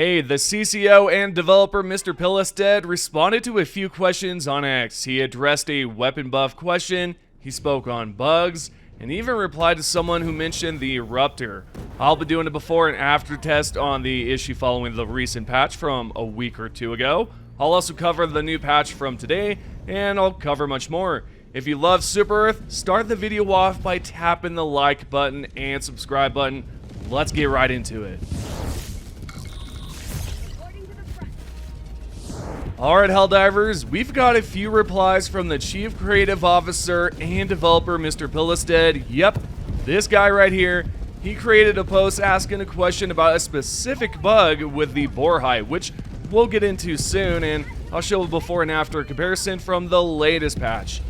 Hey, the CCO and developer Mr. Pillistead responded to a few questions on X. He addressed a weapon buff question, he spoke on bugs, and even replied to someone who mentioned the Eruptor. I'll be doing a before and after test on the issue following the recent patch from a week or two ago. I'll also cover the new patch from today, and I'll cover much more. If you love Super Earth, start the video off by tapping the like button and subscribe button. Let's get right into it. Alright, Helldivers, we've got a few replies from the Chief Creative Officer and developer Mr. Pillistead. Yep, this guy right here. He created a post asking a question about a specific bug with the borehide, which we'll get into soon, and I'll show a before and after comparison from the latest patch.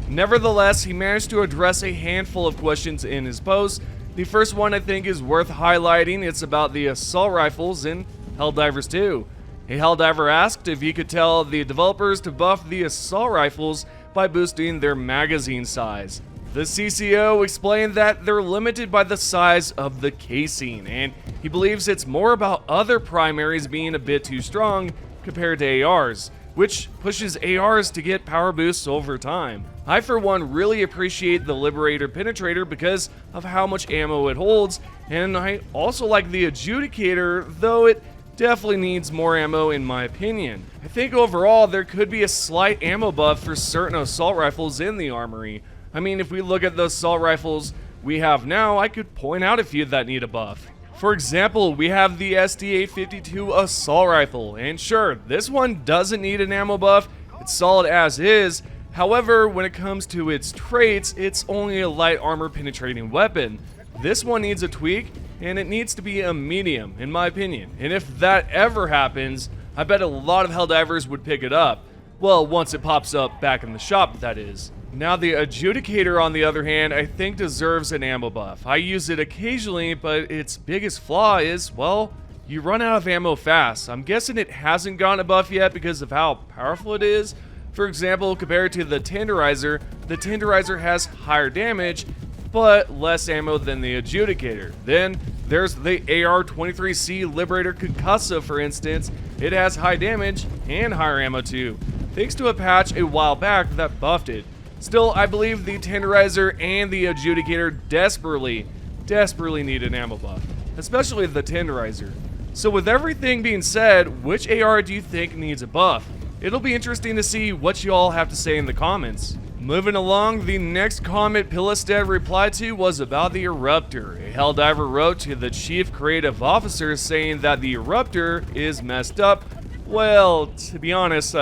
Nevertheless, he managed to address a handful of questions in his post. The first one I think is worth highlighting. It's about the assault rifles in Helldivers 2. A Helldiver asked if he could tell the developers to buff the assault rifles by boosting their magazine size. The CCO explained that they're limited by the size of the casing, and he believes it's more about other primaries being a bit too strong compared to ARs, which pushes ARs to get power boosts over time. I for one really appreciate the Liberator Penetrator because of how much ammo it holds, and I also like the Adjudicator, though it definitely needs more ammo in my opinion. I think overall there could be a slight ammo buff for certain assault rifles in the armory. I mean, if we look at the assault rifles we have now, I could point out a few that need a buff. For example, we have the SD-852 assault rifle, and sure, this one doesn't need an ammo buff, it's solid as is. However, when it comes to its traits, it's only a light armor penetrating weapon. This one needs a tweak, and it needs to be a medium, in my opinion. And if that ever happens, I bet a lot of Helldivers would pick it up. Well, once it pops up back in the shop, that is. Now, the Adjudicator, on the other hand, I think deserves an ammo buff. I use it occasionally, but its biggest flaw is, well, you run out of ammo fast. I'm guessing it hasn't gotten a buff yet because of how powerful it is. For example, compared to the Tenderizer has higher damage, but less ammo than the Adjudicator. Then there's the AR-23C Liberator Concussa, for instance. It has high damage and higher ammo too, thanks to a patch a while back that buffed it. Still, I believe the Tenderizer and the Adjudicator desperately need an ammo buff, especially the Tenderizer. So with everything being said, which AR do you think needs a buff? It'll be interesting to see what you all have to say in the comments. Moving along, the next comment Pillistead replied to was about the Eruptor. A Helldiver wrote to the Chief Creative Officer saying that the Eruptor is messed up. Well, to be honest,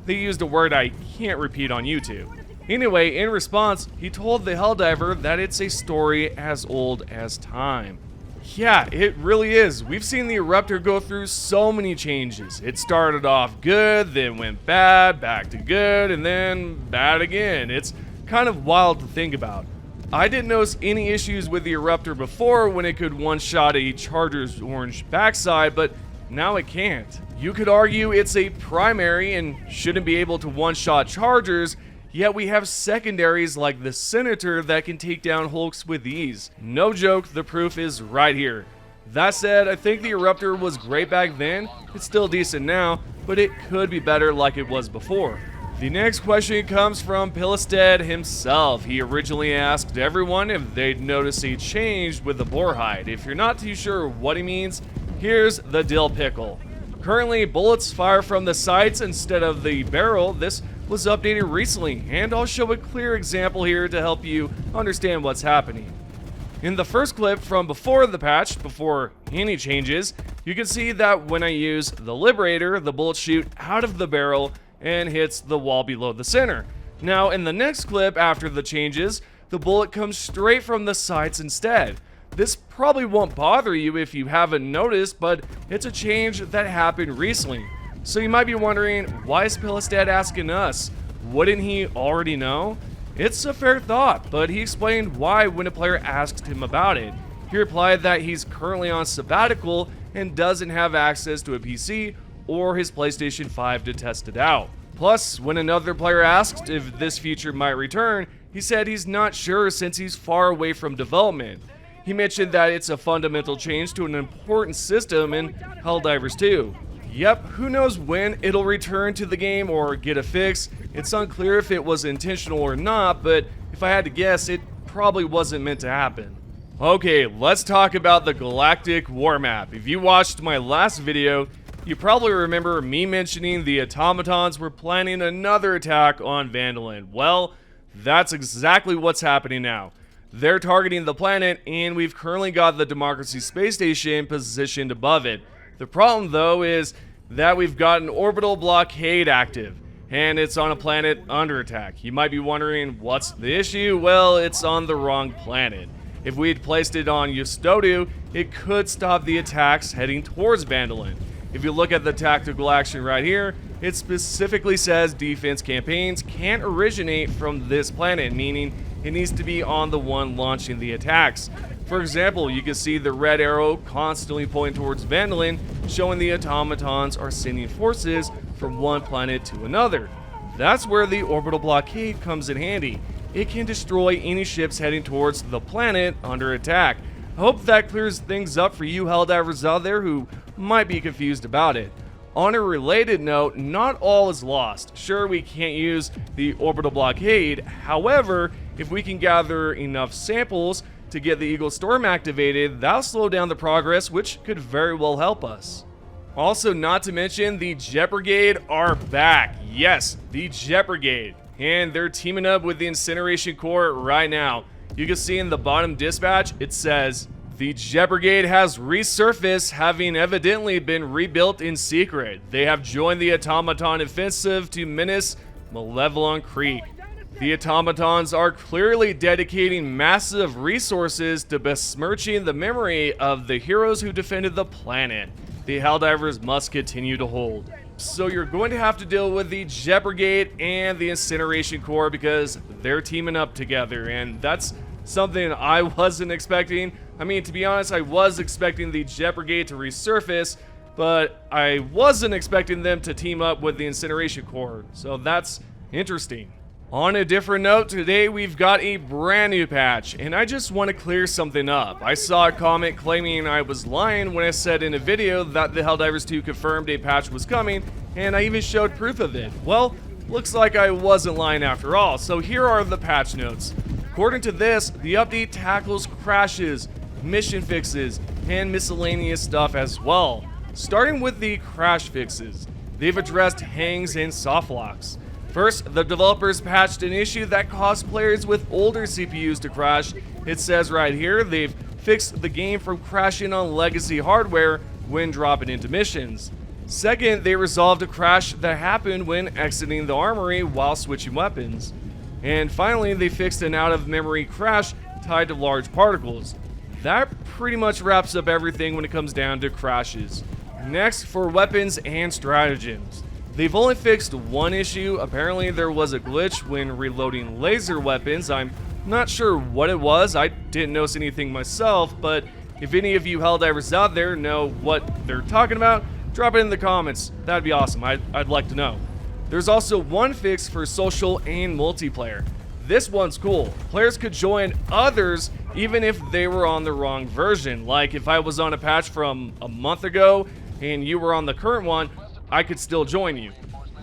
they used a word I can't repeat on YouTube. Anyway, in response, he told the Helldiver that it's a story as old as time. Yeah, it really is. We've seen the Eruptor go through so many changes. It started off good, then went bad, back to good, and then bad again. It's kind of wild to think about. I didn't notice any issues with the Eruptor before when it could one-shot a Charger's orange backside, but now it can't. You could argue it's a primary and shouldn't be able to one-shot Chargers, yet we have secondaries like the Senator that can take down Hulks with ease. No joke, the proof is right here. That said, I think the Eruptor was great back then, it's still decent now, but it could be better like it was before. The next question comes from Pillistead himself. He originally asked everyone if they'd noticed a change with the borehide. If you're not too sure what he means, here's the dill pickle. Currently, bullets fire from the sights instead of the barrel. This was updated recently, and I'll show a clear example here to help you understand what's happening. In the first clip from before the patch, before any changes, you can see that when I use the Liberator, the bullets shoot out of the barrel and hits the wall below the center. Now, in the next clip after the changes, the bullet comes straight from the sights instead. This probably won't bother you if you haven't noticed, but it's a change that happened recently. So you might be wondering, why is Pillistead asking us? Wouldn't he already know? It's a fair thought, but he explained why when a player asked him about it. He replied that he's currently on sabbatical and doesn't have access to a PC or his PlayStation 5 to test it out. Plus, when another player asked if this feature might return, he said he's not sure since he's far away from development. he mentioned that it's a fundamental change to an important system in Helldivers 2. Yep, who knows when it'll return to the game or get a fix. It's unclear if it was intentional or not, but if I had to guess, it probably wasn't meant to happen. Okay, let's talk about the Galactic War Map. If you watched my last video, you probably remember me mentioning the Automatons were planning another attack on Vandaland. Well, that's exactly what's happening now. They're targeting the planet, and we've currently got the Democracy Space Station positioned above it. The problem, though, is that we've got an orbital blockade active, and it's on a planet under attack. You might be wondering, what's the issue? Well, it's on the wrong planet. If we had placed it on Yustodu, it could stop the attacks heading towards Vandaland. If you look at the tactical action right here, it specifically says defense campaigns can't originate from this planet, meaning it needs to be on the one launching the attacks. For example, you can see the red arrow constantly pointing towards Vandaland, showing the automatons are sending forces from one planet to another. That's where the orbital blockade comes in handy. It can destroy any ships heading towards the planet under attack. I hope that clears things up for you Helldivers out there who might be confused about it. On a related note, not all is lost. Sure, we can't use the orbital blockade. However, if we can gather enough samples to get the Eagle Storm activated, that'll slow down the progress, which could very well help us. Also, not to mention, the Jet Brigade are back. Yes, the Jet Brigade. And they're teaming up with the Incineration Corps right now. You can see in the bottom dispatch, it says, the Jet Brigade has resurfaced, having evidently been rebuilt in secret. They have joined the Automaton offensive to menace Malevelon Creek. The Automatons are clearly dedicating massive resources to besmirching the memory of the heroes who defended the planet. The Helldivers must continue to hold. So you're going to have to deal with the Jet Brigade and the Incineration Corps because they're teaming up together, and that's something I wasn't expecting. I mean, to be honest, I was expecting the Jet Brigade to resurface, but I wasn't expecting them to team up with the Incineration Corps, so that's interesting. On a different note, today we've got a brand new patch, and I just want to clear something up. I saw a comment claiming I was lying when I said in a video that the Helldivers 2 confirmed a patch was coming, and I even showed proof of it. Well, looks like I wasn't lying after all, so here are the patch notes. According to this, the update tackles crashes, mission fixes, and miscellaneous stuff as well. Starting with the crash fixes, they've addressed hangs and softlocks. First, the developers patched an issue that caused players with older CPUs to crash. It says right here they've fixed the game from crashing on legacy hardware when dropping into missions. Second, they resolved a crash that happened when exiting the armory while switching weapons. And finally, they fixed an out-of-memory crash tied to large particles. That pretty much wraps up everything when it comes down to crashes. Next, for weapons and stratagems. They've only fixed one issue. Apparently there was a glitch when reloading laser weapons. I'm not sure what it was. I didn't notice anything myself, but if any of you Helldivers out there know what they're talking about, drop it in the comments. That'd be awesome. I'd like to know. There's also one fix for social and multiplayer. This one's cool. Players could join others even if they were on the wrong version. Like if I was on a patch from a month ago and you were on the current one, I could still join you.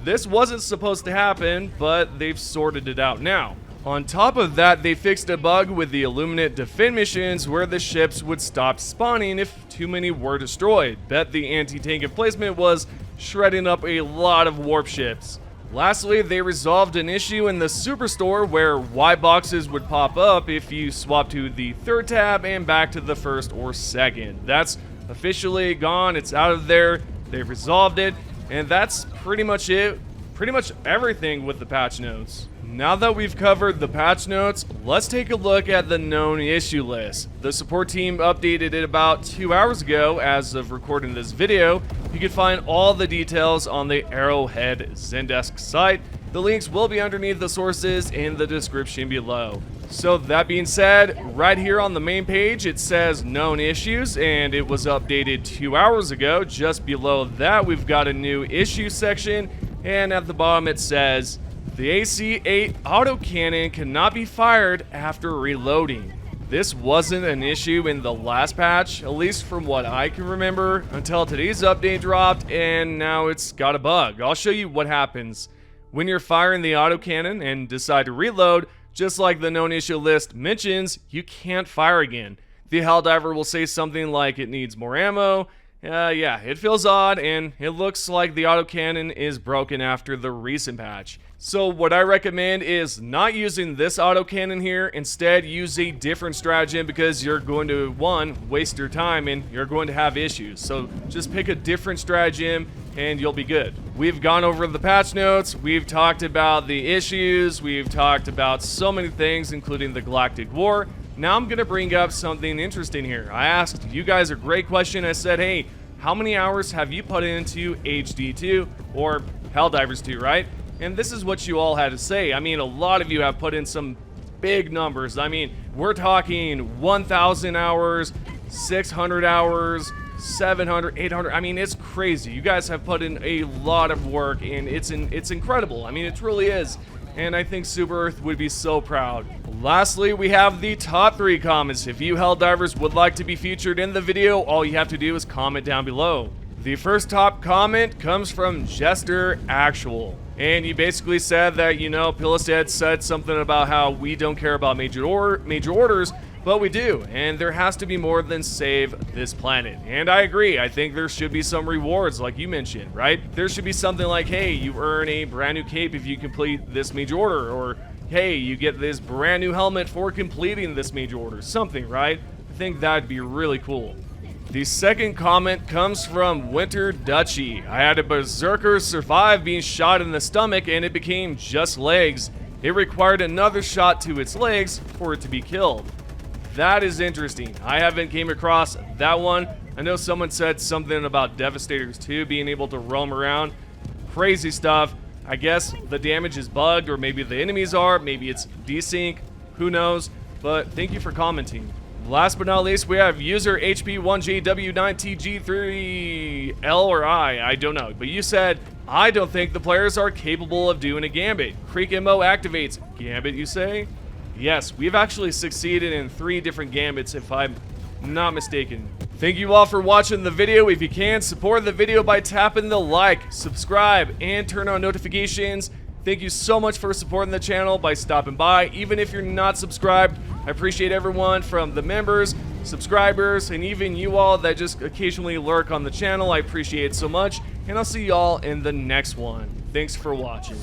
This wasn't supposed to happen, but they've sorted it out now. On top of that, they fixed a bug with the Illuminate defend missions where the ships would stop spawning if too many were destroyed. Bet the anti-tank emplacement was shredding up a lot of warp ships. Lastly, they resolved an issue in the Superstore where Y boxes would pop up if you swap to the third tab and back to the first or second. That's officially gone. It's out of there. They've resolved it. And that's pretty much it. Pretty much everything with the patch notes. Now that we've covered the patch notes, let's take a look at the known issue list. The support team updated it about 2 hours ago as of recording this video. You can find all the details on the Arrowhead Zendesk site. The links will be underneath the sources in the description below. So that being said, right here on the main page it says known issues and it was updated 2 hours ago. Just below that we've got a new issue section, and at the bottom it says the AC-8 autocannon cannot be fired after reloading. This wasn't an issue in the last patch, at least from what I can remember, until today's update dropped, and now it's got a bug. I'll show you what happens when you're firing the autocannon and decide to reload. Just like the known issue list mentions, you can't fire again. The Helldiver will say something like it needs more ammo. Yeah, it feels odd, and it looks like the autocannon is broken after the recent patch. So what I recommend is not using this autocannon here. Instead, use a different stratagem, because you're going to, one, waste your time and you're going to have issues. So just pick a different stratagem and you'll be good. We've gone over the patch notes, we've talked about the issues, we've talked about so many things, including the Galactic War. Now I'm gonna bring up something interesting here. I asked you guys a great question. I said, hey, how many hours have you put into HD2 or Helldivers 2, right? And this is what you all had to say. I mean, a lot of you have put in some big numbers. I mean, we're talking 1,000 hours, 600 hours, 700, 800. I mean, it's crazy. You guys have put in a lot of work, and it's incredible. I mean, it truly is. And I think Super Earth would be so proud. Lastly, we have the top 3 comments. If you Helldivers would like to be featured in the video, all you have to do is comment down below. The first top comment comes from Jester Actual. And he basically said that, you know, Pilistad said something about how we don't care about major orders, but we do, and there has to be more than save this planet. And I agree. I think there should be some rewards, like you mentioned, right? There should be something like, hey, you earn a brand new cape if you complete this major order, or hey, you get this brand new helmet for completing this major order, something, right? I think that'd be really cool. The second comment comes from Winter Duchy. I had a berserker survive being shot in the stomach and it became just legs. It required another shot to its legs for it to be killed. That is interesting. I haven't came across that one. I know someone said something about Devastators 2 being able to roam around. Crazy stuff. I guess the damage is bugged, or maybe the enemies are, maybe it's desync, who knows, but thank you for commenting. Last but not least, we have user HP1JW9TG3L or I don't know, but you said, I don't think the players are capable of doing a gambit. Creek MO activates. Gambit, you say? Yes, we've actually succeeded in 3 different gambits, if I'm not mistaken. Thank you all for watching the video. If you can, support the video by tapping the like, subscribe, and turn on notifications. Thank you so much for supporting the channel by stopping by. Even if you're not subscribed, I appreciate everyone from the members, subscribers, and even you all that just occasionally lurk on the channel. I appreciate it so much, and I'll see y'all in the next one. Thanks for watching.